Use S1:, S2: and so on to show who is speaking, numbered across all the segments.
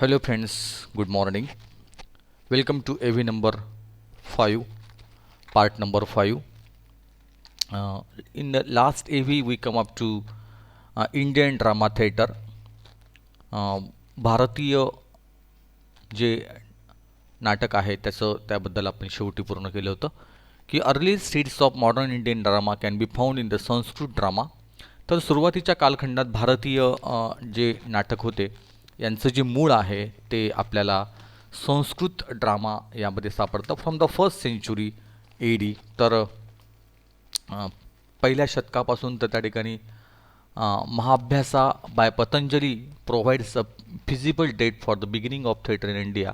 S1: Hello friends, good morning. Welcome to AV number 5, part number 5. In the last AV we come up to Indian Drama Theatre. भारतीय जे नाटक आहे त्याबद्दल आपण शेवटी पूर्ण केलं होतं की early states of modern Indian drama can be found in the Sanskrit drama. तर सुरुवातीच्या कालखंडात भारतीय जे नाटक होते यांचं जे मूळ आहे ते आपल्याला संस्कृत ड्रामा यामध्ये सापडतं from the first century AD. तर पहिल्या शतकापासून तर त्या ठिकाणी महाभ्यासा by Patanjali provides a feasible date for the beginning of theatre in India.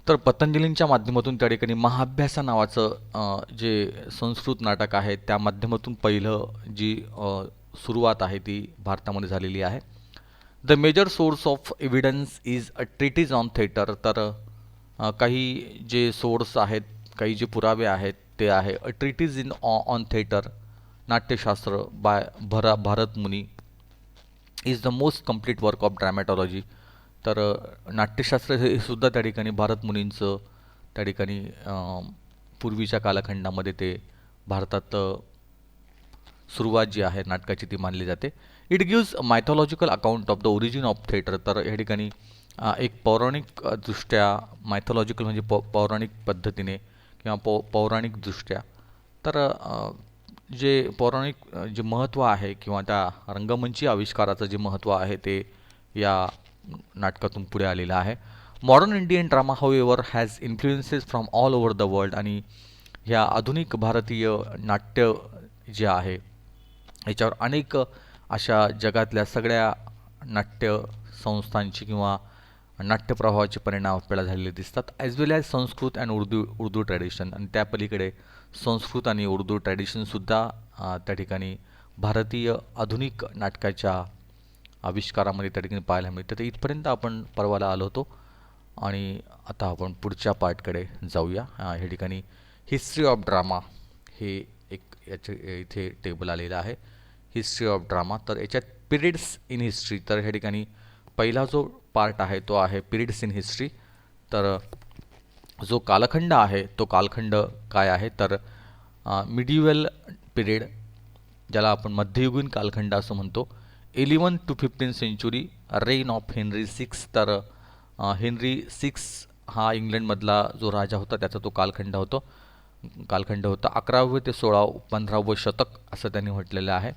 S1: तर पतंजलींच्या माध्यमातून त्या ठिकाणी महाभ्यासा नावाचं जे संस्कृत नाटक आहे त्या माध्यमातून पहिलं जी सुरुवात आहे ती भारतामध्ये झालेली आहे. The major source of evidence is a treatise on theatre. तर काही जे सोर्स आहेत, काही जे पुरावे आहेत ते आहे a treatise in on theatre, Natyashastra by Bharata Muni is the most complete work of dramatology. तर नाट्यशास्त्र हे सुद्धा त्या ठिकाणी भारत मुनींचं त्या ठिकाणी पूर्वीच्या कालखंडामध्ये ते भारतात सुरुवात जी आहे नाटकाची ती मानली जाते. It gives mythological account of the origin of theatre. तर या ठिकाणी एक पौराणिक दृष्ट्या मायथॉलॉजिकल म्हणजे पौराणिक पद्धतीने किंवा पौराणिक दृष्ट्या तर जे पौराणिक जे महत्त्व आहे किंवा त्या रंगमंची आविष्काराचं जे महत्त्व आहे ते या नाटकातून पुढे आलेलं आहे. Modern Indian drama however has influences from all over the world. आणि ह्या आधुनिक भारतीय नाट्य जे आहे याच्यावर अनेक अशा जगातल्या सगळ्या नाट्य संस्थांची किंवा नाट्यप्रभावाचे परिणाम आपल्याला झालेले दिसतात. As well as Sanskrit and Urdu tradition. आणि त्या पलीकडे संस्कृत आणि उर्दू ट्रॅडिशनसुद्धा त्या ठिकाणी भारतीय आधुनिक नाटकाच्या आविष्कारामध्ये त्या ठिकाणी पाहायला मिळतं. तर इथपर्यंत आपण परवाला आलो होतो आणि आता आपण पुढच्या पार्टकडे जाऊया. ह्या ठिकाणी हिस्ट्री ऑफ ड्रामा हे एक इथे टेबल आलेलं आहे, हिस्ट्री ऑफ ड्रामा. तर याच्यात पिरियड्स इन हिस्ट्री. तर ह्या ठिकाणी पहिला जो पार्ट आहे तो आहे पिरियड्स इन हिस्ट्री. तर जो कालखंड आहे तो कालखंड काय आहे तर मिडिवल पिरियड, ज्याला आपण मध्ययुगीन कालखंड असं म्हणतो. 11 to 15 century, reign of Henry 6. तर हेनरी 6 हा इंग्लंडमधला जो राजा होता त्याचा तो कालखंड होता. 11वे ते 15वे शतक असं त्यांनी म्हटलेलं आहे.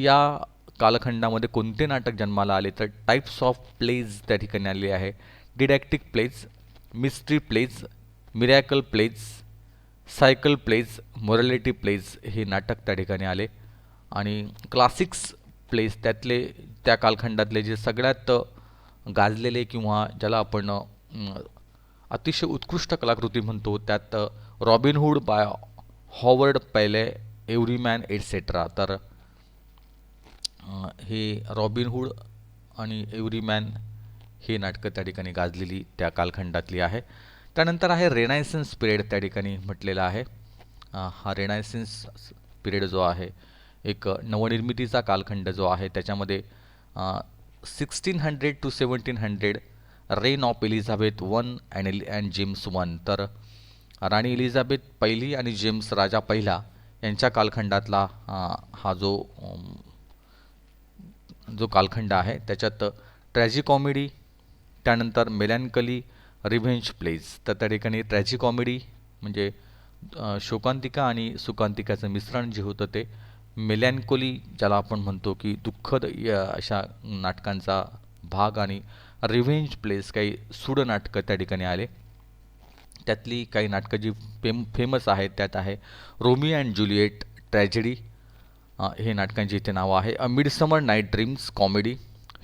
S1: या कालखंडामध्ये कोणते नाटक जन्माला आले तर टाईप्स ऑफ प्लेज त्या ठिकाणी आले आहे. Didactic plays, mystery plays, miracle plays, cycle plays, morality plays हे नाटक त्या ठिकाणी आले. आणि क्लासिक्स प्लेज त्यातले त्या कालखंडातले जे सगळ्यात गाजलेले किंवा ज्याला आपण अतिशय उत्कृष्ट कलाकृती म्हणतो त्यात रॉबिनहूड बाय हॉवर्ड पेले, एव्हरीमॅन एटसेट्रा. तर हे रॉबिनहूड आणि एव्हरीमॅन ही नाटकं त्या ठिकाणी गाजलेली त्या कालखंडातली आहे. त्यानंतर आहे रेनायसन्स पिरियड त्या ठिकाणी म्हटलेला आहे. हा रेनायसन्स पिरियड जो आहे एक नवनिर्मितीचा कालखंड जो आहे त्याच्यामध्ये 1600 to 1700 rain of Elizabeth 1 and James 1. तर राणी एलिझाबेथ पहिली आणि जेम्स राजा पहिला यांच्या कालखंडातला हा जो कालखंड आहे त्याच्यात ट्रॅजिकॉमेडी, त्यानंतर मेलॅन्कली, रिव्हेंज प्लेज. तर त्या ठिकाणी ट्रॅजिकॉमेडी म्हणजे शोकांतिका आणि सुकांतिकाचं मिश्रण जे होतं ते, मेलॅन्कोली ज्याला आपण म्हणतो की दुःखद अशा नाटकांचा भाग, आणि रिव्हेंज प्लेज काही सूड नाटकं त्या ठिकाणी आले. त्यातली काही नाटकं जी फेमस आहेत त्यात आहे रोमिओ अँड ज्युलिएट ट्रॅजेडी, हे नाटकांची इथे नावं आहे. A midsummer night dreams comedy,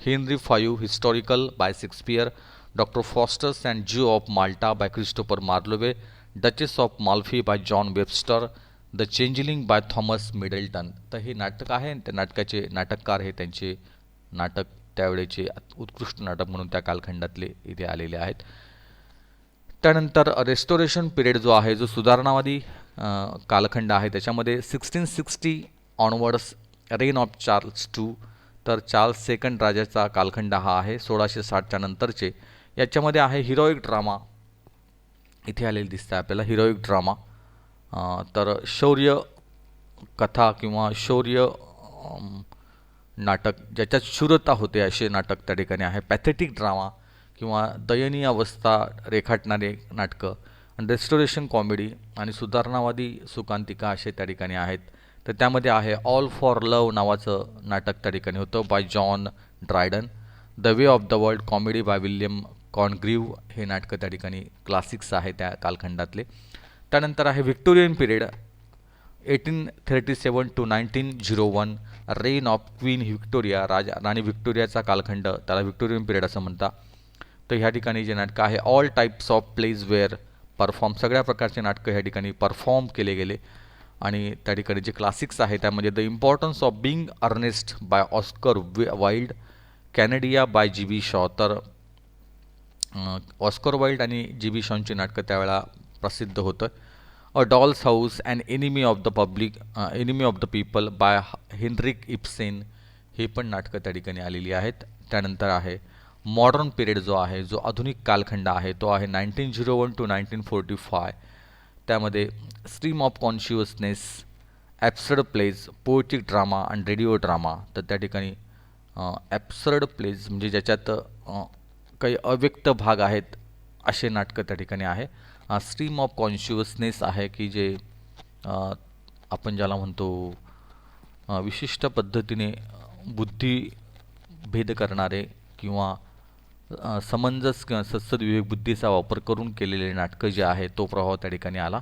S1: Henry 5 historical by Shakespeare, doctor Faustus and Jew of Malta by Christopher Marlowe, Duchess of Malfi by John Webster, the changeling by Thomas Middleton. तर हे नाटक आहे. त्या नाटकाचे नाटककार हे त्यांचे नाटक त्यावेळेचे उत्कृष्ट नाटक म्हणून त्या कालखंडातले इथे आलेले आहेत. त्यानंतर रेस्टोरेशन पिरियड जो आहे जो सुधारणावादी कालखंड आहे त्याच्यामध्ये 1660 ऑनवर्ड्स रेन ऑफ चार्ल्स 2, तर चार्ल्स सेकंड राजाचा कालखंड हा आहे 1660च्या नंतरचे. याच्यामध्ये आहे हिरोईक ड्रामा, इथे आलेली दिसतं आपल्याला हिरोईक ड्रामा. तर शौर्य कथा किंवा शौर्य नाटक ज्याच्यात शूरता होते असे नाटक त्या ठिकाणी आहे. पॅथेटिक ड्रामा किंवा दयनीय अवस्था रेखाटणारे नाटकं आणि रेस्टोरेशन कॉमेडी आणि सुधारणावादी सुकांतिका असे त्या ठिकाणी आहेत. तर त्यामध्ये आहे ऑल फॉर लव्ह नावाचं नाटक त्या ठिकाणी होतं by John Dryden. The way of the world comedy by William Congreve हे नाटकं त्या ठिकाणी क्लासिक्स आहे त्या कालखंडातले. त्यानंतर आहे Victorian period 1837 to 1901 reign of Queen Victoria, राणी व्हिक्टोरियाचा कालखंड, त्याला व्हिक्टोरियन पिरियड असं म्हणतात. तर ह्या ठिकाणी जे नाटकं आहे all types of plays were perform, सगळ्या प्रकारचे नाटकं ह्या ठिकाणी परफॉर्म केले गेले. आणि त्या ठिकाणी जे क्लासिक्स आहे त्यामध्ये the importance of being earnest by Oscar Wilde, Candida by G B Shaw. तर ऑस्कर वाईल्ड आणि जी बी शॉंची नाटकं त्यावेळेला प्रसिद्ध होतं. A doll's house and enemy of the public, enemy of the people by Henrik Ibsen, हे पण नाटकं त्या ठिकाणी आलेली आहेत. त्यानंतर आहे मॉडर्न पिरियड जो आहे, जो आधुनिक कालखंड आहे, तो आहे 1901 to 1945. त्यामध्ये stream of consciousness, absurd plays, poetic drama आणि रेडिओ ड्रामा. तर त्या ठिकाणी ॲब्सर्ड प्लेज म्हणजे ज्याच्यात काही अव्यक्त भाग आहेत असे नाटकं त्या ठिकाणी आहे. स्ट्रीम ऑफ कॉन्शियसनेस आहे की जे आपण ज्याला म्हणतो विशिष्ट पद्धतीने बुद्धिभेद करणारे किंवा समंजस किंवा सत्सद विवेक बुद्धीचा वापर करून केलेले नाटकं जे आहे तो प्रभाव त्या ठिकाणी आला.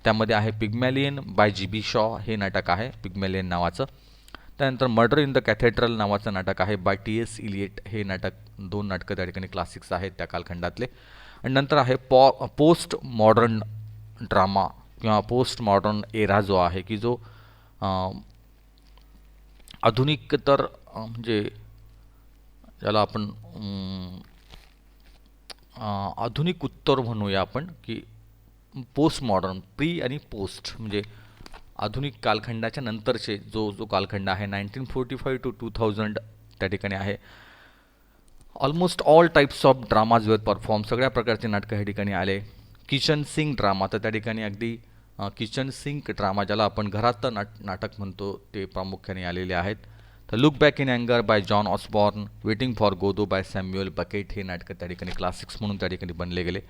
S1: त्यामध्ये आहे Pygmalion by G B Shaw हे नाटक आहे पिग्मॅलियन नावाचं. त्यानंतर मर्डर इन द कॅथेड्रल नावाचं नाटक आहे बाय टी एस इलियट, हे नाटक, दोन नाटकं त्या ठिकाणी क्लासिक्स आहेत त्या कालखंडातले. आणि नंतर आहे पोस्ट मॉडर्न ड्रामा किंवा पोस्ट मॉडर्न एरा जो आहे की जो आधुनिक तर म्हणजे ज्याला आपण आधुनिक उत्तर म्हणूया आपण की पोस्ट मॉडर्न, प्री आणि पोस्ट म्हणजे आधुनिक कालखंडाच्या नंतरचे जो जो कालखंड आहे 1945 to 2000 त्या ठिकाणी आहे. Almost all types of dramas were perform, सगळ्या प्रकारचे नाटकं ह्या ठिकाणी आले. किचन सिंक ड्रामा, तर त्या ठिकाणी अगदी किचन सिंक ड्रामा ज्याला आपण घरात नाटक म्हणतो ते प्रामुख्याने आलेले आहेत. तर लुक बॅक इन अँगर by John Osborne, waiting for Godot by Samuel Beckett, हे नाटकं त्या ठिकाणी क्लासिक्स म्हणून त्या ठिकाणी बनले गेले.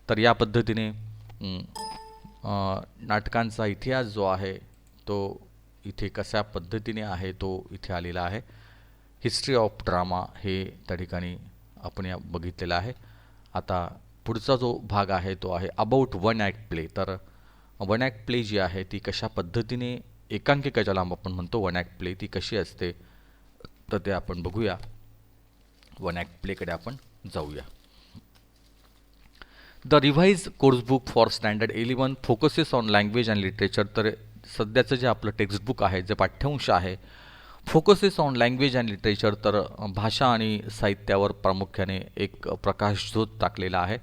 S1: तर या पद्धतीने नाटकांचा इतिहास जो आहे तो इथे कशा पद्धतीने आहे तो इथे आलेला आहे. हिस्ट्री ऑफ ड्रामा हे त्या ठिकाणी आपण या बघितलेलं आहे. आता पुढचा जो भाग आहे तो आहे अबाउट वन ॲक्ट प्ले. तर वन ॲक्ट प्ले जी आहे ती कशा पद्धतीने, एकांकिका ज्याला आपण म्हणतो वन ॲक्ट प्ले, ती कशी असते तर ते आपण बघूया. वन ॲक्ट प्लेकडे आपण जाऊया. The revise course book for standard 11 focuses on language and literature. तर सध्याचं जे आपलं टेक्स्टबुक आहे, जे पाठ्यांश आहे, focuses on language and literature, तर भाषा आणि साहित्यावर प्रामुख्याने एक प्रकाशझोत टाकलेला आहे.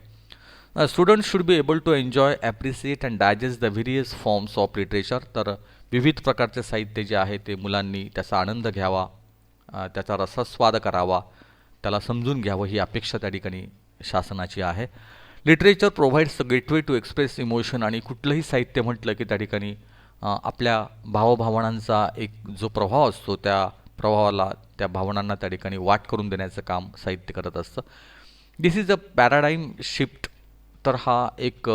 S1: Student should be able to enjoy, appreciate and digest the various forms of literature. तर विविध प्रकारचे साहित्य जे आहे ते मुलांनी त्याचा आनंद घ्यावा, त्याचा रसास्वाद करावा, त्याला समजून घ्यावं ही अपेक्षा त्या ठिकाणी शासनाची आहे. Literature provides a gateway to express emotion. आणि कुठलंही साहित्य म्हटलं की त्या ठिकाणी आपल्या भावभावनांचा एक जो प्रभाव असतो त्या प्रभावाला, त्या भावनांना त्या ठिकाणी वाट करून देण्याचं काम साहित्य करत असतं. This is a paradigm shift. तर हा एक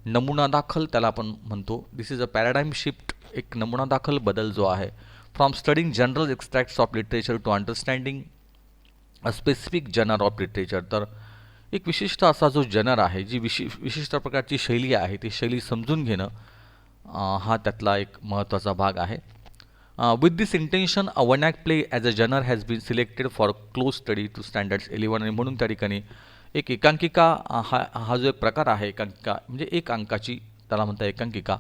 S1: नमुना दाखल त्याला आपण म्हणतो. This is a paradigm shift, एक नमुना दाखल बदल जो आहे. From studying general extracts of literature to understanding a specific genre of literature. तर एक विशिष्ट असा जो जनर आहे, जी विशिष्ट प्रकारची शैली आहे, ती शैली समजून घेणं हा त्यातला एक महत्त्वाचा भाग आहे. With this intention a one act play as a genre has been selected for close study to standards 11. आणि म्हणून त्या ठिकाणी एक एकांकिका हा जो एक प्रकार आहे, एकांकिका म्हणजे एक अंकाची त्याला म्हणता एकांकिका.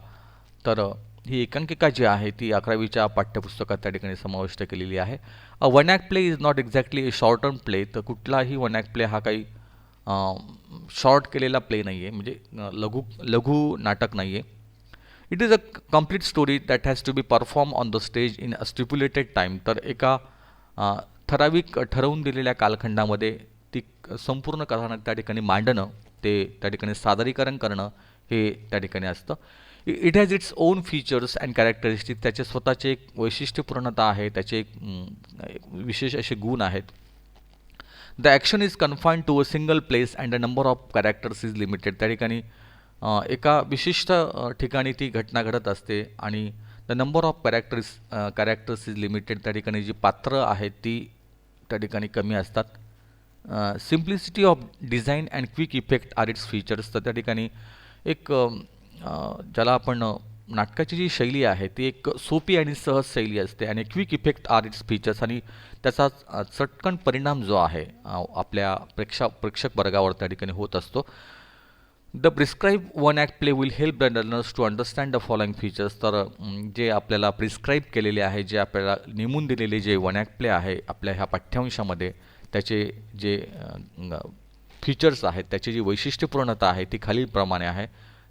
S1: तर ही एकांकिका जी आहे ती 11वीच्या पाठ्यपुस्तकात त्या ठिकाणी समाविष्ट केलेली आहे. अ one act play is not exactly A short term play. तर कुठलाही वन ॲक्ट प्ले हा काही शॉर्ट केलेला प्ले नाही आहे, म्हणजे लघु नाटक नाही आहे. It is a complete story that has to be perform on the stage in a stipulated time. तर एका ठराविक ठरवून दिलेल्या कालखंडामध्ये ती संपूर्ण कथानक त्या ठिकाणी मांडणं, ते त्या ठिकाणी सादरीकरण करणं हे त्या ठिकाणी असतं. It has its own features and characteristic. त्याचे स्वतःचे एक वैशिष्ट्यपूर्णता आहे, त्याचे एक विशेष असे गुण आहेत. The action is confined to a single place and the number of characters is limited. त्या ठिकाणी एका विशिष्ट ठिकाणी ती घटना घडत असते आणि the number of characters is limited. त्या ठिकाणी जी पात्र आहेत ती त्या ठिकाणी कमी असतात. Simplicity of design and quick effect are its features. तर त्या ठिकाणी एक ज्याला आपण नाटकाची जी शैली आहे ती एक सोपी आणि सहज शैली असते आणि quick effect are its features, आणि त्याचा चटकन परिणाम जो आहे आपल्या प्रेक्षक वर्गावर त्या ठिकाणी होत असतो. The prescribe one act play will help the learners to understand the following features. तर जे आपल्याला प्रिस्क्राईब केलेले आहे, जे आपल्याला नेमून दिलेले जे वन ॲक्ट प्ले आहे आपल्या ह्या पाठ्यांशामध्ये, त्याचे जे फीचर्स आहेत, त्याची जी वैशिष्ट्यपूर्णता आहे ती खालीलप्रमाणे आहे.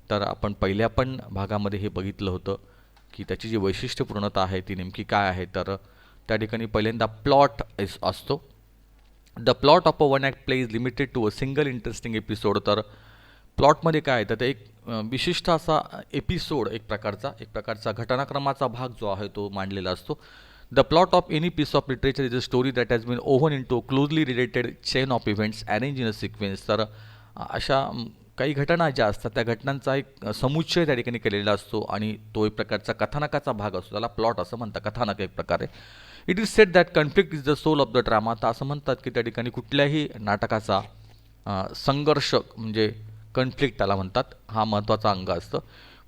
S1: तर आपण पहिल्या पण भागामध्ये हे बघितलं होतं की त्याची जी वैशिष्ट्यपूर्णता आहे ती नेमकी काय आहे. तर त्या ठिकाणी पहिल्यांदा प्लॉट असतो. The plot of a one act play is limited to a single interesting episode. तर प्लॉटमध्ये काय आहे तर ते एक विशिष्ट असा एपिसोड, एक प्रकारचा घटनाक्रमाचा भाग जो आहे तो मांडलेला असतो. The plot of any piece of literature is a story that has been woven into closely related chain of events arrange in a sequence. तर अशा काही घटना ज्या असतात त्या घटनांचा एक समुच्चय त्या ठिकाणी केलेला असतो आणि तो एक प्रकारचा कथानकाचा भाग असतो, त्याला प्लॉट असं म्हणतात, कथानक एक प्रकारे. It is said that conflict is the soul of the drama. तर असं म्हणतात की त्या ठिकाणी कुठल्याही नाटकाचा संघर्ष म्हणजे कन्फ्लिक्ट त्याला म्हणतात, हा महत्त्वाचा अंग असतं.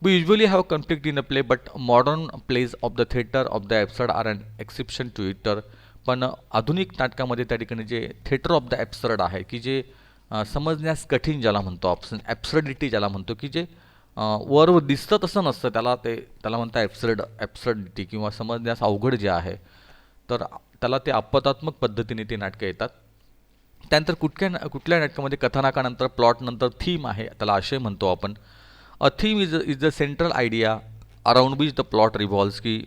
S1: We usually have conflict in a play but modern plays of the theatre of the absurd are an exception to it. तर पण आधुनिक नाटकामध्ये त्या ठिकाणी जे थिएटर ऑफ द ॲब्सर्ड आहे की जे समजण्यास कठीण ज्याला म्हणतो आपण, ॲब्सर्डिटी ज्याला म्हणतो, की जे वरवर दिसतं तसं नसतं, त्याला म्हणतात ॲब्सर्डिटी किंवा समजण्यास अवघड जे आहे. तर त्याला ते आपत्तात्मक पद्धतीने ते नाटकं येतात. त्यानंतर कुठल्या नाटकामध्ये कथानकानंतर प्लॉटनंतर थीम आहे, त्याला आशय म्हणतो आपण. A theme is the central idea around which the plot revolves, की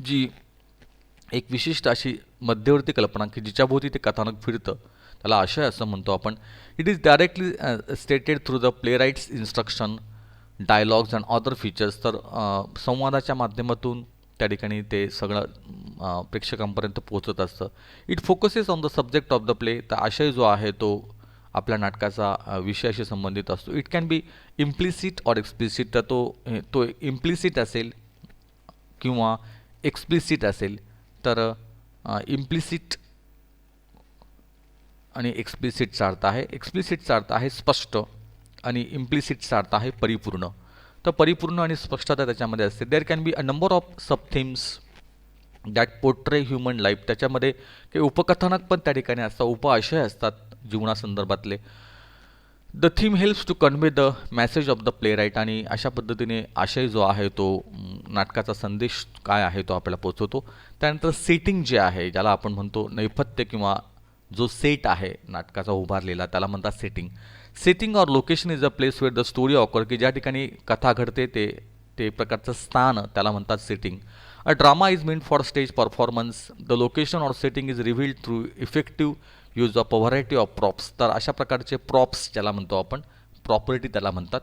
S1: जी एक विशिष्ट अशी मध्यवर्ती कल्पना की जिच्याभोवती ते कथानक फिरतं, त्याला आशय असं म्हणतो आपण. It is directly stated through the playwright's instruction, dialogues and other features. तर संवादाच्या माध्यमातून त्या ठिकाणी ते सगळं प्रेक्षकांपर्यंत पोहोचत असतं. It focuses on the subject of the play. तर आशय जो आहे तो आपल्या नाटकाचा विषयाशी संबंधित असतो. It can be implicit or explicit. तर तो इम्प्लिसिट असेल किंवा एक्सप्लिसिट असेल. तर इम्प्लिसिट आणि एक्सप्लिसिटचा अर्थ आहे, एक्सप्लिसिटचा अर्थ आहे स्पष्ट आणि इम्प्लिसिटचा अर्थ आहे परिपूर्ण. तर परिपूर्ण आणि स्पष्टता त्याच्यामध्ये असते. There can be a number of sub themes that portray human life. त्याच्यामध्ये काही उपकथानक पण त्या ठिकाणी असतात, उपआशय असतात जीवनासंदर्भातले. The theme helps to convey the message of the play right. आणि अशा पद्धतीने आशय जो आहे तो नाटकाचा संदेश काय आहे तो आपल्याला पोचवतो. त्यानंतर सेटिंग जे आहे, ज्याला आपण म्हणतो नेपथ्य किंवा जो सेट आहे नाटकाचा उभारलेला, त्याला म्हणतात setting. Setting or location is a place where the story occur, की ज्या ठिकाणी कथा घडते ते प्रकारचं स्थान त्याला म्हणतात setting. A drama is meant for stage performance. The location or setting is revealed through effective use of a variety of props. तर अशा प्रकारचे प्रॉप्स ज्याला म्हणतो आपण, प्रॉपर्टी त्याला म्हणतात,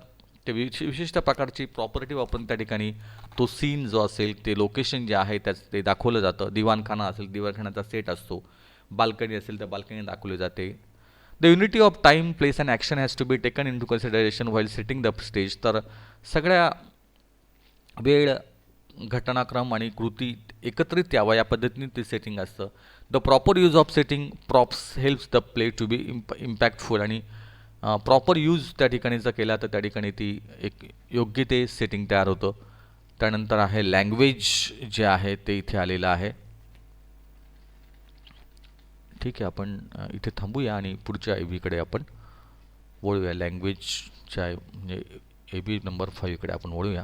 S1: ते विशिष्ट प्रकारची प्रॉपर्टी वापरून त्या ठिकाणी तो सीन जो असेल, ते लोकेशन जे आहे ते दाखवलं जातं. दिवाणखाना असेल, दिवाणखान्याचा सेट असतो. बाल्कनी असेल तर बाल्कनी दाखवली जाते. The unity of time, place and action has to be taken into consideration while setting the stage. तर सगळ्या वेळ, घटनाक्रम आणि कृती एकत्रित यावा या पद्धतीने ते सेटिंग असतं. The proper use of setting props helps the play to be impactful. आणि प्रॉपर यूज त्या ठिकाणी जर केला तर त्या ठिकाणी ती एक योग्य ते सेटिंग तयार होतं. त्यानंतर आहे लँग्वेज जे आहे ते इथे आलेलं आहे. ठीक आहे, आपण इथे थांबूया आणि पुढच्या एबीकडे आपण वळूया. लँग्वेजच्या म्हणजे एबी नंबर 5 कडे आपण वळूया.